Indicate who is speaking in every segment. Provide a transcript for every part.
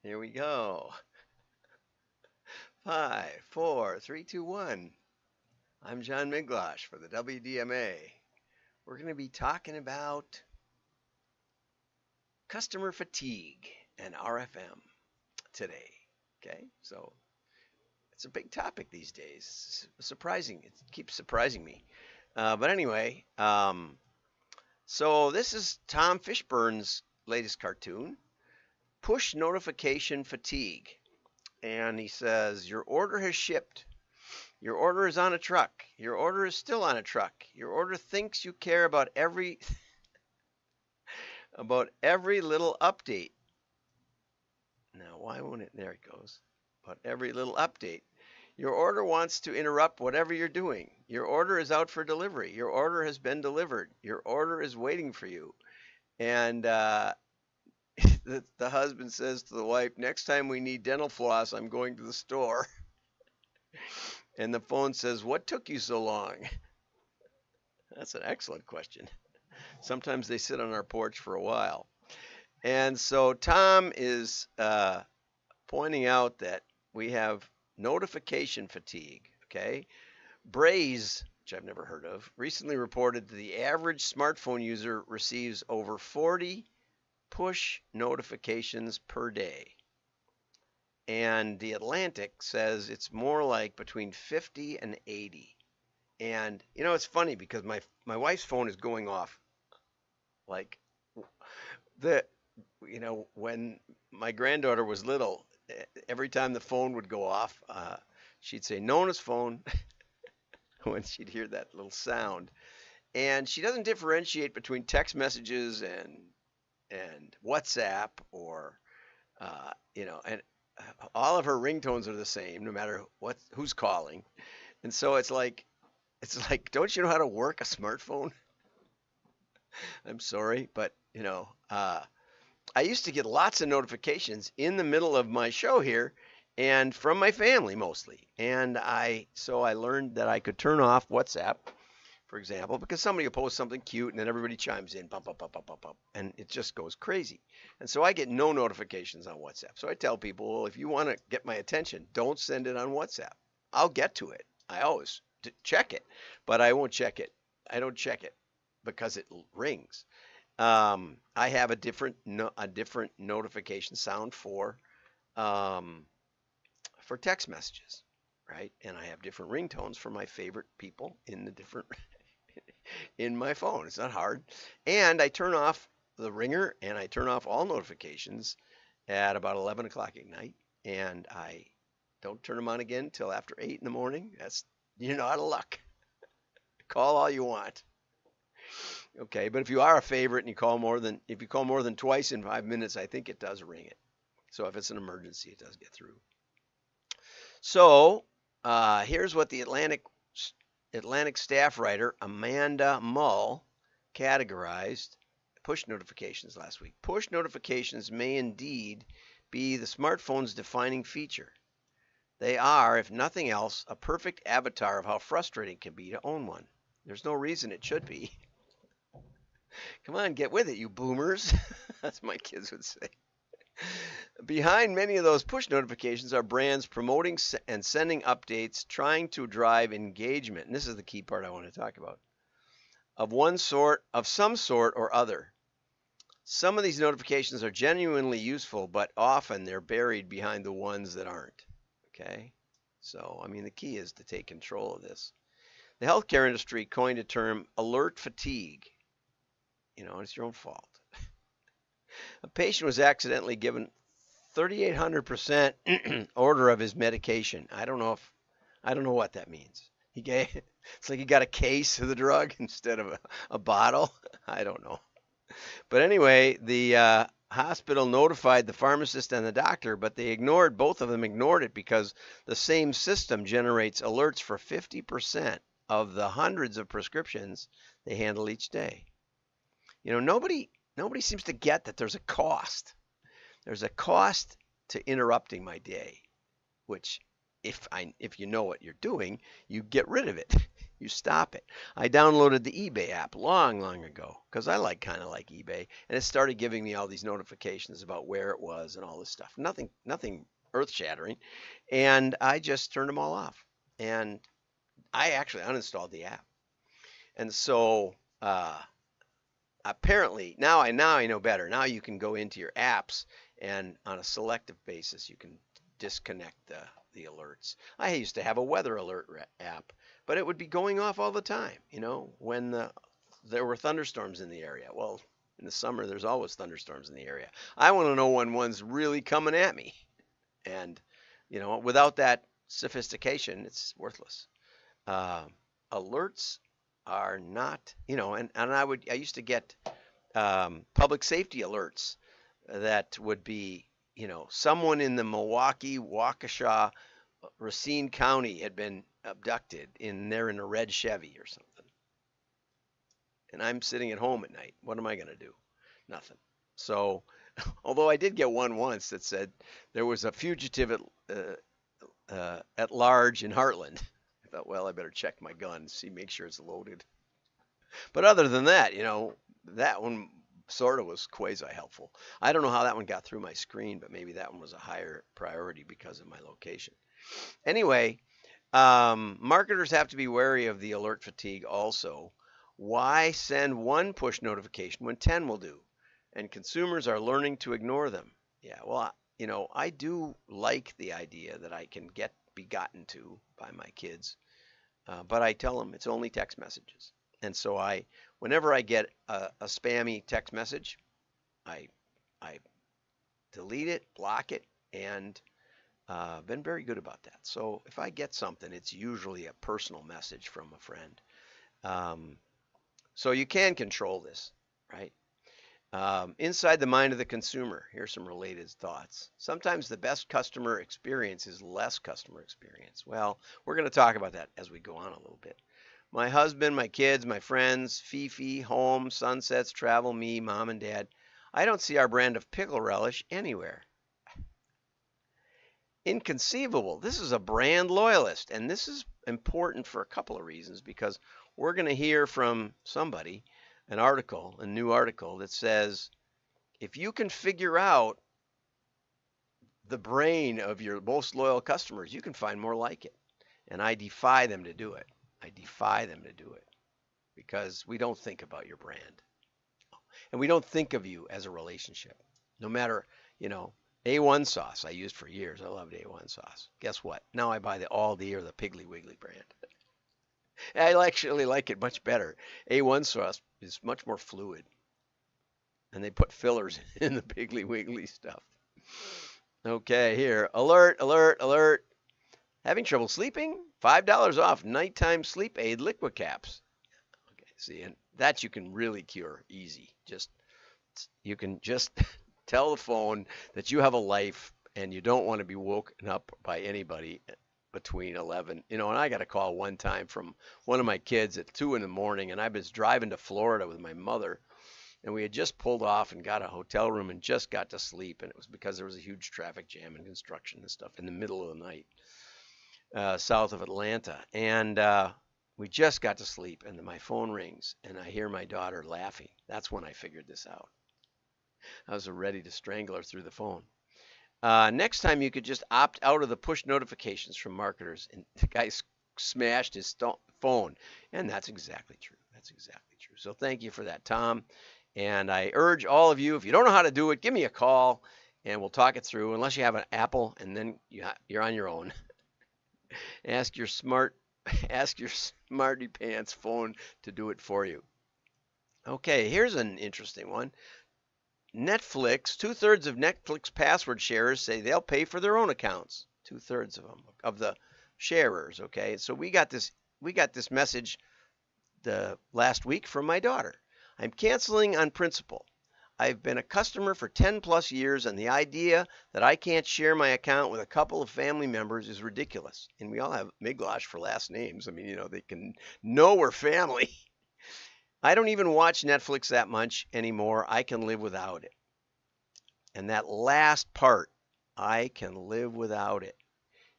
Speaker 1: Here we go. Five, four, three, two, one. I'm John Miglosh for the WDMA. We're going to be talking about customer fatigue and RFM today. Okay, so it's a big topic these days. It's surprising. It keeps surprising me. But anyway, so this is Tom Fishburne's latest cartoon, Push Notification Fatigue. And he says, your order has shipped. Your order is on a truck. Your order is still on a truck. Your order thinks you care about every little update. Now, why won't it? There it goes. About every little update. Your order wants to interrupt whatever you're doing. Your order is out for delivery. Your order has been delivered. Your order is waiting for you. And the husband says to the wife, next time we need dental floss, I'm going to the store. And the phone says, what took you so long? That's an excellent question. Sometimes they sit on our porch for a while. And so Tom is pointing out that we have notification fatigue, okay? Braze, which I've never heard of, recently reported that the average smartphone user receives over 40 push notifications per day. And The Atlantic says it's more like between 50 and 80. And, you know, it's funny because my wife's phone is going off. Like, when my granddaughter was little, every time the phone would go off, she'd say, Nona's phone, when she'd hear that little sound. And she doesn't differentiate between text messages and WhatsApp or, and all of her ringtones are the same, no matter who's calling. And so it's like, don't you know how to work a smartphone? I'm sorry, but I used to get lots of notifications in the middle of my show here, and from my family mostly. And so I learned that I could turn off WhatsApp, for example, because somebody will post something cute and then everybody chimes in, bump, bump, bump, bump, bump, bump, and it just goes crazy. And so I get no notifications on WhatsApp. So I tell people, well, if you want to get my attention, don't send it on WhatsApp. I'll get to it. I always check it, but I won't check it. I don't check it because it rings. I have a different notification sound for text messages, right? And I have different ringtones for my favorite people in my phone. It's not hard. And I turn off the ringer and I turn off all notifications at about 11 o'clock at night. And I don't turn them on again until after 8 in the morning. You're out of luck. Call all you want. Okay, but if you are a favorite and if you call more than twice in 5 minutes, I think it does ring it. So if it's an emergency, it does get through. So here's what the Atlantic staff writer Amanda Mull categorized push notifications last week. Push notifications may indeed be the smartphone's defining feature. They are, if nothing else, a perfect avatar of how frustrating it can be to own one. There's no reason it should be. Come on, get with it, you boomers. That's what my kids would say. Behind many of those push notifications are brands promoting and sending updates, trying to drive engagement. And this is the key part I want to talk about. Of some sort or other. Some of these notifications are genuinely useful, but often they're buried behind the ones that aren't. Okay? So, the key is to take control of this. The healthcare industry coined a term, alert fatigue. It's your own fault. A patient was accidentally given 3,800% order of his medication. I don't know what that means. It's like he got a case of the drug instead of a bottle. I don't know. But anyway, the hospital notified the pharmacist and the doctor, but both of them ignored it because the same system generates alerts for 50% of the hundreds of prescriptions they handle each day. Nobody seems to get that there's a cost. There's a cost to interrupting my day, which if you know what you're doing, you get rid of it. You stop it. I downloaded the eBay app long, long ago because I kind of like eBay, and it started giving me all these notifications about where it was and all this stuff. Nothing earth-shattering, and I just turned them all off. And I actually uninstalled the app. And so apparently now I know better. Now you can go into your apps, and on a selective basis you can disconnect the alerts. I used to have a weather alert app, but it would be going off all the time, when there were thunderstorms in the area. Well, in the summer there's always thunderstorms in the area. I want to know when one's really coming at me. And without that sophistication, it's worthless. Uh, Alerts are not, and I used to get public safety alerts that would be, someone in the Milwaukee, Waukesha, Racine County had been abducted, and they're in a red Chevy or something. And I'm sitting at home at night. What am I going to do? Nothing. So, although I did get one once that said there was a fugitive at large in Heartland. I thought, well, I better check my gun, make sure it's loaded. But other than that, that one sort of was quasi helpful. I don't know how that one got through my screen, but maybe that one was a higher priority because of my location. Anyway, marketers have to be wary of the alert fatigue also. Why send one push notification when 10 will do? And consumers are learning to ignore them. Yeah, well, I do like the idea that I can be gotten to by my kids, but I tell them it's only text messages. And so whenever I get a spammy text message, I delete it, block it, and been very good about that. So if I get something, it's usually a personal message from a friend. So you can control this, right? Inside the mind of the consumer, here's some related thoughts. Sometimes the best customer experience is less customer experience. Well, we're going to talk about that as we go on a little bit. My husband, my kids, my friends, Fifi, home, sunsets, travel, me, mom and dad. I don't see our brand of pickle relish anywhere. Inconceivable. This is a brand loyalist, and this is important for a couple of reasons, because we're going to hear from somebody, a new article that says, if you can figure out the brain of your most loyal customers, you can find more like it. And I defy them to do it. I defy them to do it because we don't think about your brand. And we don't think of you as a relationship. No matter, A1 sauce I used for years. I loved A1 sauce. Guess what? Now I buy the Aldi or the Piggly Wiggly brand. I actually like it much better. A1 sauce is much more fluid. And they put fillers in the Piggly Wiggly stuff. Okay, here. Alert, alert, alert. Having trouble sleeping? $5 off nighttime sleep aid liquid caps. Okay, see, and that you can really cure easy. You can just tell the phone that you have a life and you don't want to be woken up by anybody between 11. And I got a call one time from one of my kids at 2 in the morning, and I was driving to Florida with my mother, and we had just pulled off and got a hotel room and just got to sleep, and it was because there was a huge traffic jam and construction and stuff in the middle of the night south of Atlanta. And we just got to sleep, and my phone rings, and I hear my daughter laughing. That's when I figured this out. I was ready to strangle her through the phone. Next time you could just opt out of the push notifications from marketers. And the guy smashed his phone. And that's exactly true. That's exactly true. So thank you for that, Tom. And I urge all of you, if you don't know how to do it, give me a call and we'll talk it through. Unless you have an Apple, and then you're on your own. Ask your smarty pants phone to do it for you. Okay, here's an interesting one. Netflix, 2/3 of Netflix password sharers say they'll pay for their own accounts. 2/3 of them, of the sharers. Okay, so we got this message the last week from my daughter. I'm canceling on principle. I've been a customer for 10 plus years, and the idea that I can't share my account with a couple of family members is ridiculous. And we all have Miglosh for last names. I mean, they can know we're family. I don't even watch Netflix that much anymore. I can live without it. And that last part, I can live without it,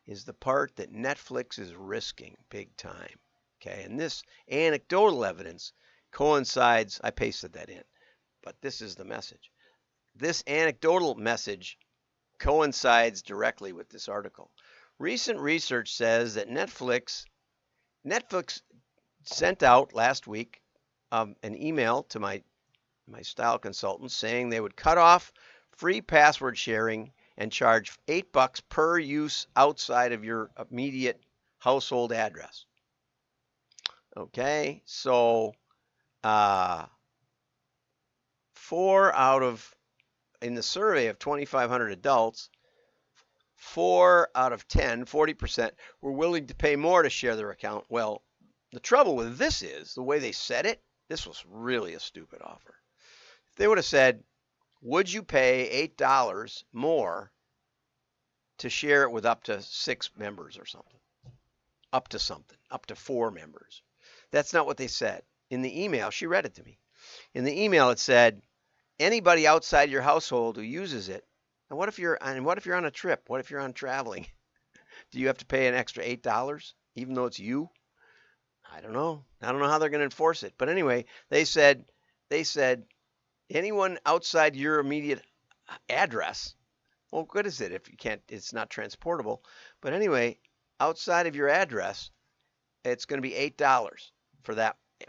Speaker 1: is the part that Netflix is risking big time. Okay, and this anecdotal evidence coincides, I pasted that in, but this is the message. This anecdotal message coincides directly with this article. Recent research says that Netflix sent out last week an email to my style consultants saying they would cut off free password sharing and charge $8 per use outside of your immediate household address. Okay, so in the survey of 2,500 adults, 4 out of 10, 40%, were willing to pay more to share their account. Well, the trouble with this is the way they said it, this was really a stupid offer. If they would have said, would you pay $8 more to share it with up to 6 members or something? Up to 4 members. That's not what they said. In the email, she read it to me. In the email, it said, anybody outside your household who uses it. And what if you're on a trip? What if you're on traveling? Do you have to pay an extra $8 even though it's you? I don't know. I don't know how they're going to enforce it. But anyway, they said anyone outside your immediate address. Well, what good is it if you can't? It's not transportable. But anyway, outside of your address, it's going to be $8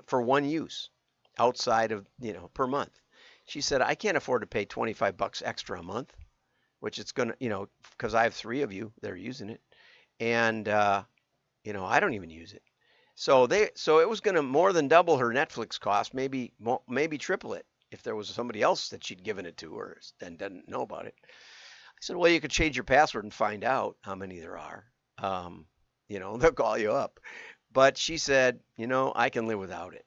Speaker 1: for one use outside of, per month. She said, I can't afford to pay $25 extra a month, which it's going to, because I have 3 of you that are using it. And, I don't even use it. So it was going to more than double her Netflix cost, maybe triple it if there was somebody else that she'd given it to or and didn't know about it. I said, well, you could change your password and find out how many there are. They'll call you up. But she said, I can live without it.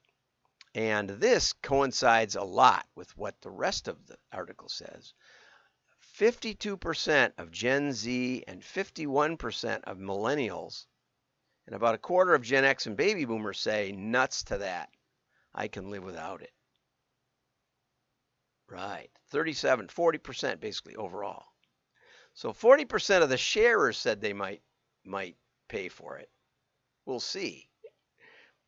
Speaker 1: And this coincides a lot with what the rest of the article says. 52% of Gen Z and 51% of millennials and about a quarter of Gen X and baby boomers say, nuts to that. I can live without it. Right. 40% basically overall. So 40% of the sharers said they might pay for it. We'll see.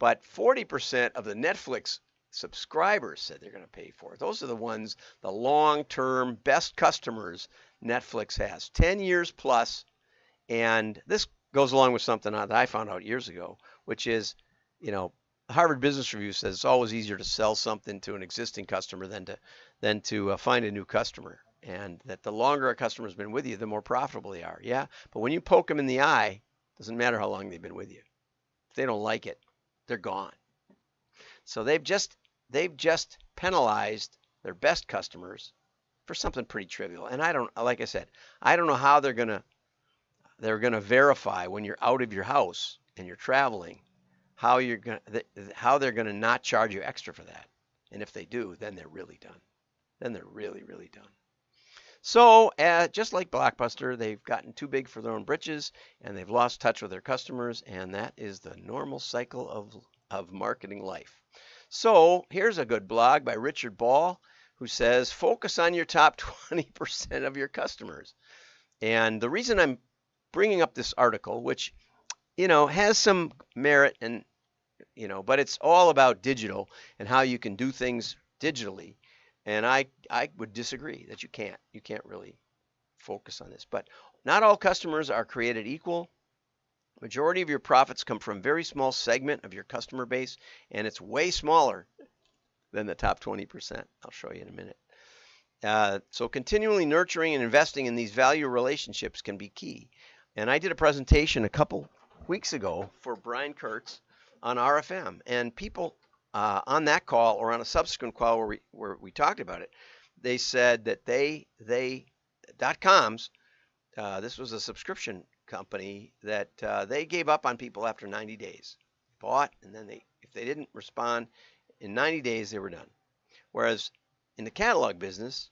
Speaker 1: But 40% of the Netflix subscribers said they're going to pay for it. Those are the ones, the long-term best customers Netflix has. 10 years plus. And this goes along with something that I found out years ago, which is, Harvard Business Review says it's always easier to sell something to an existing customer than to find a new customer. And that the longer a customer's been with you, the more profitable they are. Yeah, but when you poke them in the eye, doesn't matter how long they've been with you. If they don't like it, they're gone. So they've just penalized their best customers for something pretty trivial. And like I said, I don't know how they're gonna verify when you're out of your house and you're traveling, how they're gonna not charge you extra for that. And if they do, then they're really done. Then they're really, really done. So just like Blockbuster, they've gotten too big for their own britches and they've lost touch with their customers, and that is the normal cycle of marketing life. So here's a good blog by Richard Ball, who says, focus on your top 20% of your customers. And the reason I'm bringing up this article, which, has some merit and, but it's all about digital and how you can do things digitally. And I would disagree that you can't really focus on this. But not all customers are created equal. Majority of your profits come from a very small segment of your customer base, and it's way smaller than the top 20%. I'll show you in a minute. So continually nurturing and investing in these value relationships can be key. And I did a presentation a couple weeks ago for Brian Kurtz on RFM, and people on that call or on a subsequent call where we talked about it, they said that .coms, this was a subscription company, that they gave up on people after 90 days. Bought, and then if they didn't respond in 90 days, they were done. Whereas in the catalog business,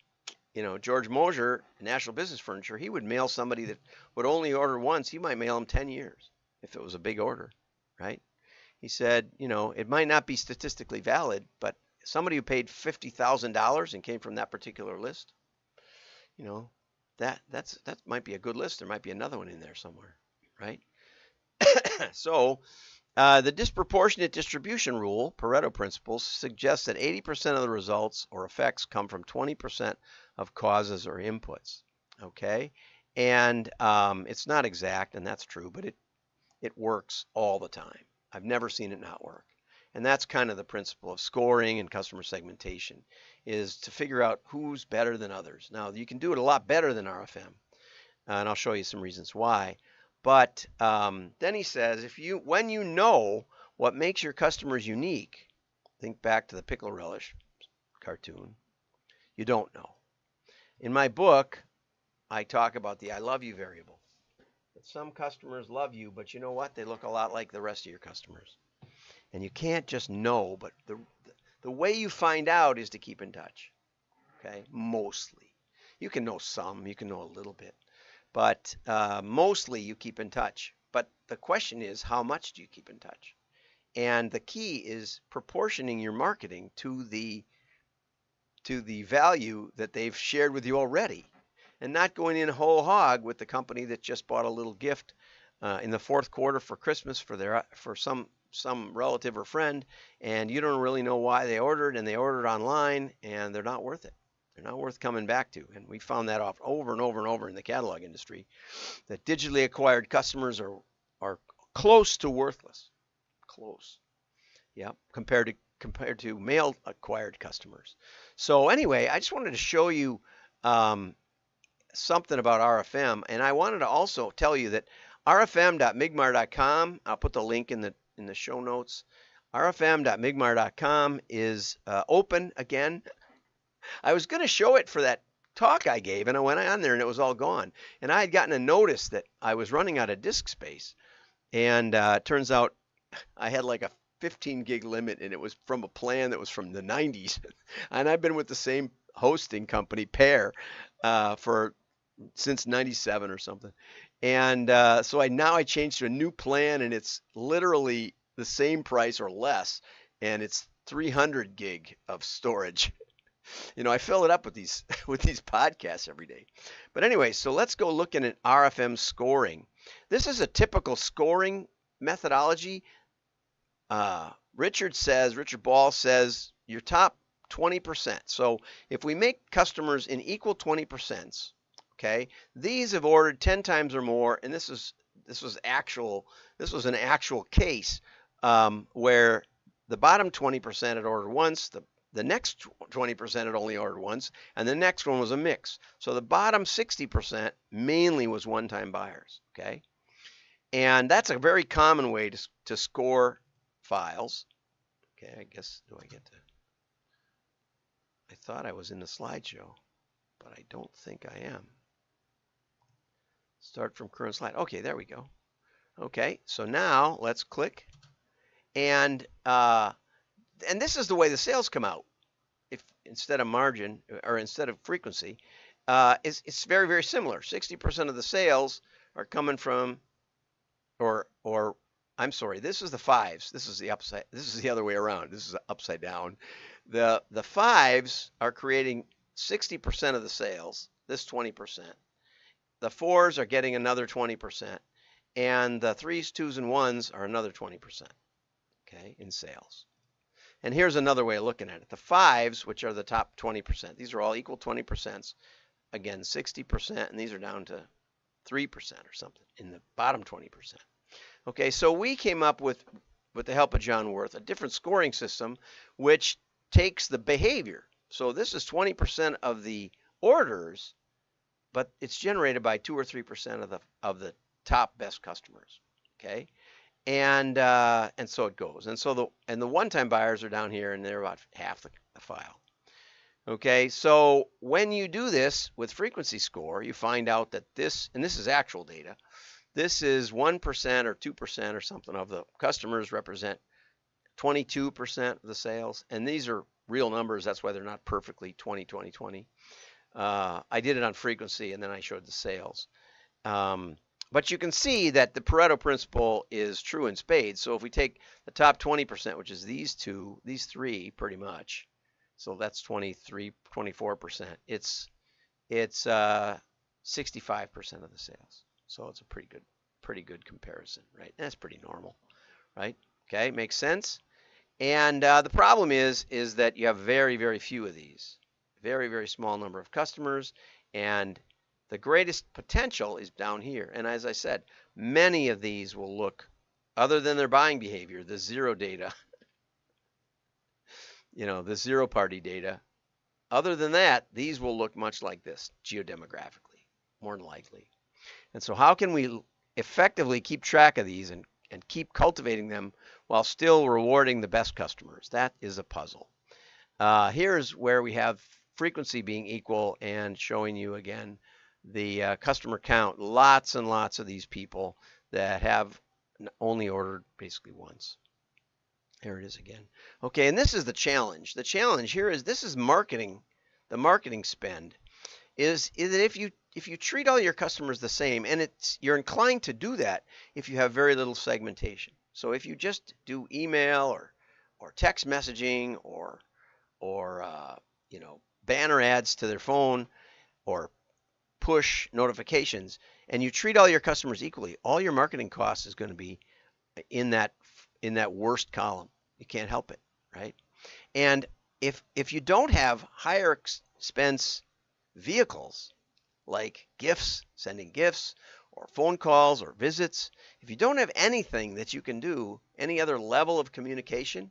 Speaker 1: George Mosier, National Business Furniture, he would mail somebody that would only order once, he might mail them 10 years if it was a big order, right? He said, it might not be statistically valid, but somebody who paid $50,000 and came from that particular list, that might be a good list. There might be another one in there somewhere, right? So The disproportionate distribution rule, Pareto principles, suggests that 80% of the results or effects come from 20% of causes or inputs. Okay, and it's not exact, and that's true, but it works all the time. I've never seen it not work. And that's kind of the principle of scoring and customer segmentation, is to figure out who's better than others. Now, you can do it a lot better than RFM, and I'll show you some reasons why. But then he says, when you know what makes your customers unique, think back to the pickle relish cartoon, you don't know. In my book, I talk about the I love you variable. That some customers love you, but you know what? They look a lot like the rest of your customers. And you can't just know, but the way you find out is to keep in touch. Okay, mostly. You can know some, you can know a little bit, but mostly you keep in touch. But the question is, how much do you keep in touch? And the key is proportioning your marketing to the value that they've shared with you already, and not going in whole hog with the company that just bought a little gift in the fourth quarter for Christmas for some relative or friend, and you don't really know why they ordered, and they ordered online, and they're not worth it. They're not worth coming back to. And we found that off over and over and over in the catalog industry, that digitally acquired customers are close to worthless. Close. Yeah, compared to mail acquired customers. So anyway, I just wanted to show you something about RFM, and I wanted to also tell you that rfm.migmar.com, I'll put the link in the show notes. rfm.migmar.com is open again. I was going to show it for that talk I gave, and I went on there and it was all gone. And I had gotten a notice that I was running out of disk space, and it turns out I had like a 15 gig limit, and it was from a plan that was from the 90s. And I've been with the same hosting company, Pair, since 97 or something. And so I changed to a new plan, and it's literally the same price or less, and it's 300 gig of storage. You know, I fill it up with these podcasts every day. But anyway, so let's go looking at RFM scoring. This is a typical scoring methodology. Richard Ball says your top 20%. So if we make customers in equal 20%, okay, these have ordered 10 times or more, and this was an actual case where the bottom 20% had ordered once, the next 20% had only ordered once, and the next one was a mix. So the bottom 60% mainly was one-time buyers, okay? And that's a very common way to score files. Okay, I guess, I thought I was in the slideshow, but I don't think I am. Start from current slide. Okay, there we go. Okay, so now let's click, and this is the way the sales come out. If instead of margin or instead of frequency, it's very, very similar. 60% of the sales are coming from, or I'm sorry, this is the fives. This is the upside. This is the other way around. This is upside down. The fives are creating 60% of the sales. This 20%. The fours are getting another 20%, and the threes, twos, and ones are another 20%. Okay, in sales. And here's another way of looking at it. The fives, which are the top 20%, these are all equal 20%. Again, 60%, and these are down to 3% or something in the bottom 20%. Okay, so we came up with the help of John Worth, a different scoring system which takes the behavior. So this is 20% of the orders, but it's generated by 2 or 3% of the top best customers. Okay, and so it goes. And so the one-time buyers are down here, and they're about half the file. Okay, so when you do this with frequency score, you find out that this is actual data. This is 1% or 2% or something of the customers represent 22% of the sales, and these are real numbers. That's why they're not perfectly 20, 20, 20. I did it on frequency, and then I showed the sales. But you can see that the Pareto principle is true in spades. So if we take the top 20%, which is these three pretty much, so that's 23, 24%. It's 65% of the sales. So it's a pretty good comparison, right? That's pretty normal, right? Okay, makes sense? And the problem is that you have very, very few of these, very, very small number of customers, and the greatest potential is down here. And as I said, many of these will look, other than their buying behavior, the zero data, the zero party data. Other than that, these will look much like this geodemographically, more than likely. And so how can we effectively keep track of these and keep cultivating them while still rewarding the best customers? That is a puzzle. Here's where we have frequency being equal and showing you again the customer count. Lots and lots of these people that have only ordered basically once. There it is again. Okay, and this is the challenge. The challenge here is this is marketing. The marketing spend is that if you treat all your customers the same, and you're inclined to do that if you have very little segmentation. So if you just do email or text messaging or banner ads to their phone or push notifications, and you treat all your customers equally, all your marketing costs is going to be in that worst column. You can't help it, right? And if you don't have higher expense vehicles like gifts, sending gifts, or phone calls or visits, if you don't have anything that you can do, any other level of communication,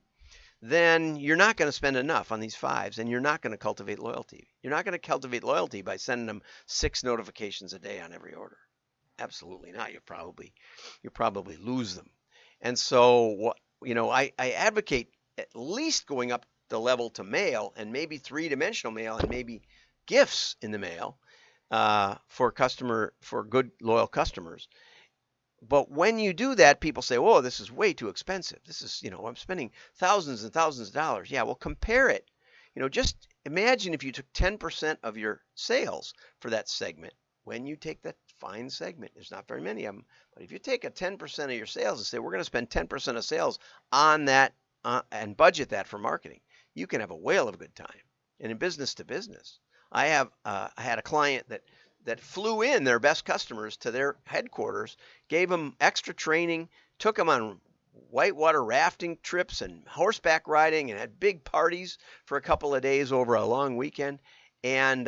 Speaker 1: then you're not going to spend enough on these fives, and you're not going to cultivate loyalty. You're not going to cultivate loyalty by sending them 6 notifications a day on every order. Absolutely not. You probably lose them. And so I advocate at least going up the level to mail, and maybe 3-dimensional mail, and maybe gifts in the mail for good loyal customers. But when you do that, people say, "Whoa, this is way too expensive. This is, I'm spending thousands and thousands of dollars." Yeah, well, compare it. Just imagine if you took 10% of your sales for that segment. When you take that fine segment, there's not very many of them, but if you take a 10% of your sales and say, "We're going to spend 10% of sales on that and budget that for marketing," you can have a whale of a good time. And in business to business, I had a client that flew in their best customers to their headquarters, gave them extra training, took them on whitewater rafting trips and horseback riding, and had big parties for a couple of days over a long weekend. And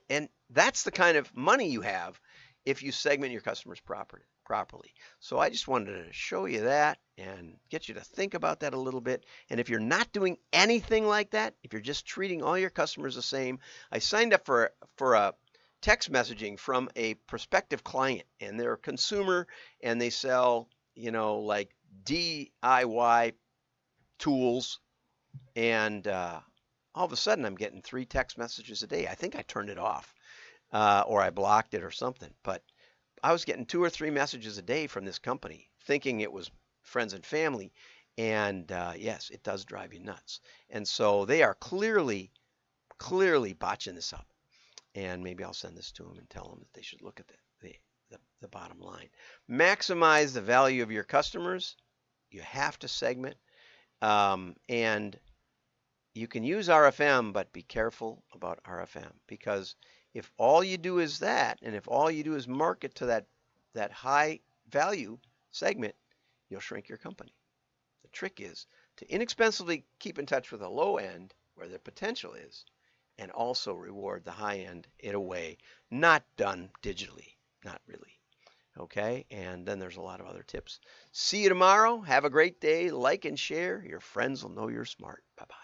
Speaker 1: and that's the kind of money you have if you segment your customers properly. So I just wanted to show you that and get you to think about that a little bit. And if you're not doing anything like that, if you're just treating all your customers the same, I signed up for a text messaging from a prospective client, and they're a consumer, and they sell, like DIY tools, and all of a sudden I'm getting 3 text messages a day. I think I turned it off or I blocked it or something, but I was getting 2 or 3 messages a day from this company, thinking it was friends and family. And yes, it does drive you nuts. And so they are clearly botching this up. And maybe I'll send this to them and tell them that they should look at the bottom line. Maximize the value of your customers. You have to segment. And you can use RFM, but be careful about RFM, because if all you do is that, and if all you do is market to that high value segment, you'll shrink your company. The trick is to inexpensively keep in touch with the low end where the potential is, and also reward the high end in a way not done digitally, not really. Okay, and then there's a lot of other tips. See you tomorrow. Have a great day. Like and share. Your friends will know you're smart. Bye-bye.